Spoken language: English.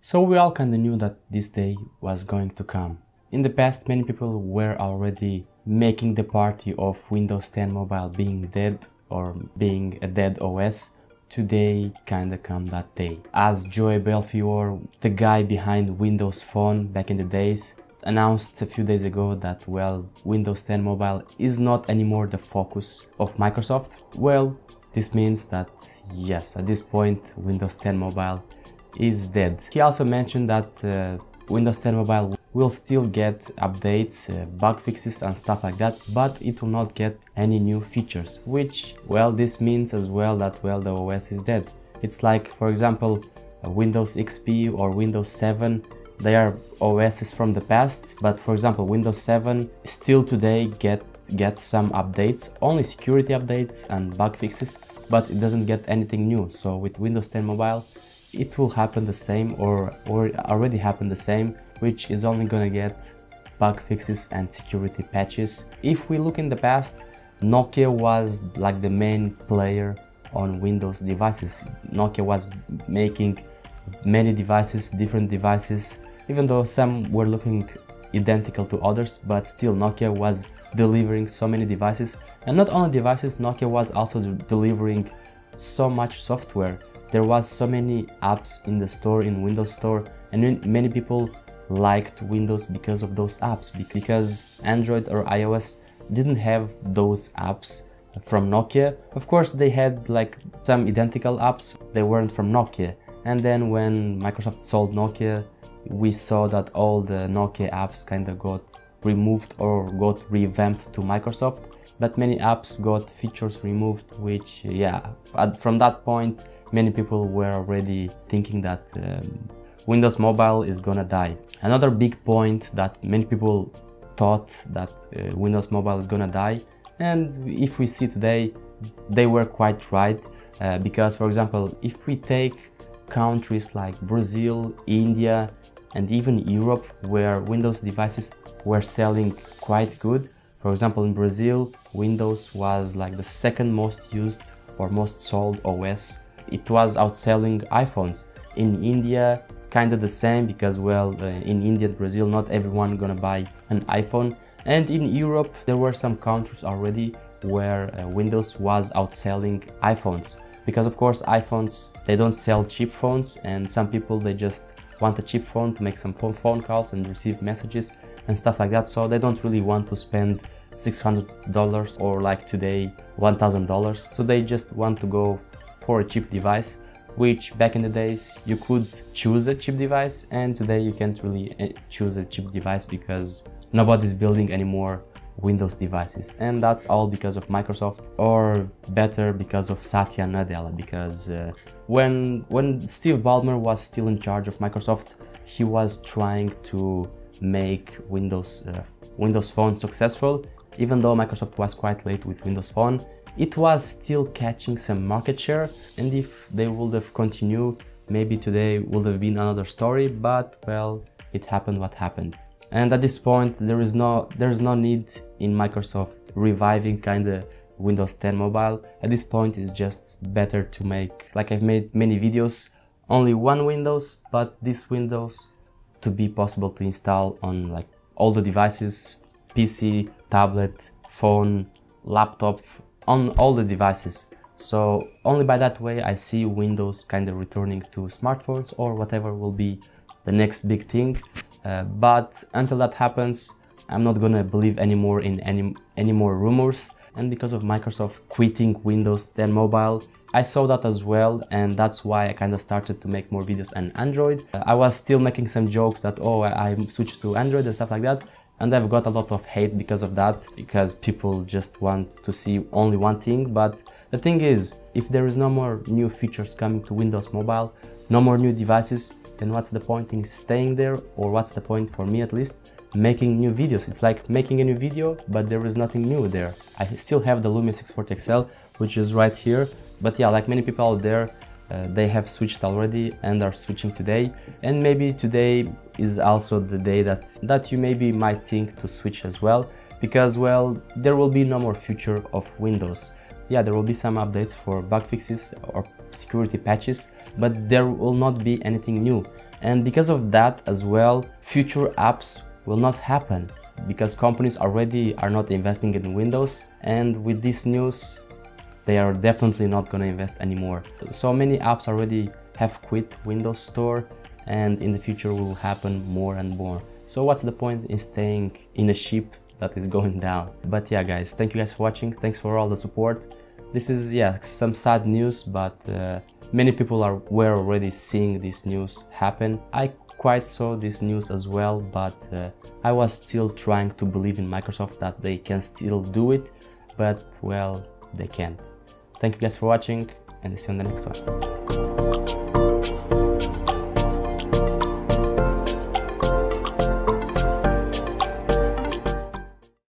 So we all kinda knew that this day was going to come. In the past, many people were already making the party of Windows 10 Mobile being dead or being a dead OS. Today kinda come that day. As Joe Belfiore, the guy behind Windows Phone back in the days, announced a few days ago that, well, Windows 10 Mobile is not anymore the focus of Microsoft. Well, this means that, yes, at this point, Windows 10 Mobile is dead. He also mentioned that Windows 10 Mobile will still get updates, bug fixes and stuff like that, but it will not get any new features, which, well, this means as well that, well, the OS is dead. It's like, for example, Windows XP or Windows 7, they are OSs from the past, but for example, Windows 7 still today gets some updates, only security updates and bug fixes, but it doesn't get anything new. So with Windows 10 Mobile, it will happen the same or already happened the same, which is only gonna get bug fixes and security patches. If we look in the past, Nokia was like the main player on Windows devices. Nokia was making many devices, different devices, even though some were looking identical to others, but still Nokia was delivering so many devices. And not only devices, Nokia was also delivering so much software. There was so many apps in the store, in Windows Store, and many people liked Windows because of those apps, because Android or iOS didn't have those apps from Nokia. Of course, they had like some identical apps, they weren't from Nokia. And then when Microsoft sold Nokia, we saw that all the Nokia apps kind of got removed or got revamped to Microsoft, but many apps got features removed, which, yeah, from that point, many people were already thinking that Windows Mobile is gonna die. Another big point that many people thought that Windows Mobile is gonna die, and if we see today, they were quite right, because, for example, if we take countries like Brazil, India, and even Europe, where Windows devices were selling quite good. For example, in Brazil, Windows was like the second most used or most sold OS. It was outselling iPhones. In India, kind of the same, because, well, in India and Brazil, not everyone gonna buy an iPhone. And in Europe, there were some countries already where Windows was outselling iPhones. Because of course, iPhones, they don't sell cheap phones, and some people, they just want a cheap phone to make some phone calls and receive messages and stuff like that. So they don't really want to spend $600 or like today $1,000. So they just want to go for a cheap device, which back in the days you could choose a cheap device, and today you can't really choose a cheap device because nobody's building any more Windows devices. And that's all because of Microsoft, or better, because of Satya Nadella, because when Steve Ballmer was still in charge of Microsoft, he was trying to make Windows Phone successful. Even though Microsoft was quite late with Windows Phone, it was still catching some market share, and if they would have continued, maybe today would have been another story, but, well, it happened what happened. And at this point, there is no need in Microsoft reviving kinda Windows 10 Mobile. At this point, it's just better to make, like I've made many videos, only one Windows, but this Windows to be possible to install on like all the devices, PC, tablet, phone, laptop, on all the devices. So only by that way I see Windows kind of returning to smartphones or whatever will be the next big thing. But until that happens, I'm not gonna believe anymore in any more rumors. And because of Microsoft quitting Windows 10 Mobile, I saw that as well, and that's why I kind of started to make more videos on Android. I was still making some jokes that, oh, I switched to Android and stuff like that, and I've got a lot of hate because of that, because people just want to see only one thing. But the thing is, if there is no more new features coming to Windows Mobile, no more new devices, then what's the point in staying there, or what's the point, for me at least, making new videos? It's like making a new video, but there is nothing new there. I still have the Lumia 640 XL, which is right here, but yeah, like many people out there, they have switched already and are switching today, and maybe today is also the day that you maybe might think to switch as well, because, well, there will be no more future of Windows. Yeah, there will be some updates for bug fixes or security patches, but there will not be anything new. And because of that as well, future apps will not happen because companies already are not investing in Windows, and with this news they are definitely not going to invest anymore. So many apps already have quit Windows Store, and in the future will happen more and more. So what's the point in staying in a ship that is going down? But yeah guys, thank you guys for watching, thanks for all the support. This is some sad news, but many people were already seeing this news happen. I quite saw this news as well, but I was still trying to believe in Microsoft that they can still do it, but well, they can't. Thank you guys for watching, and see you on the next one.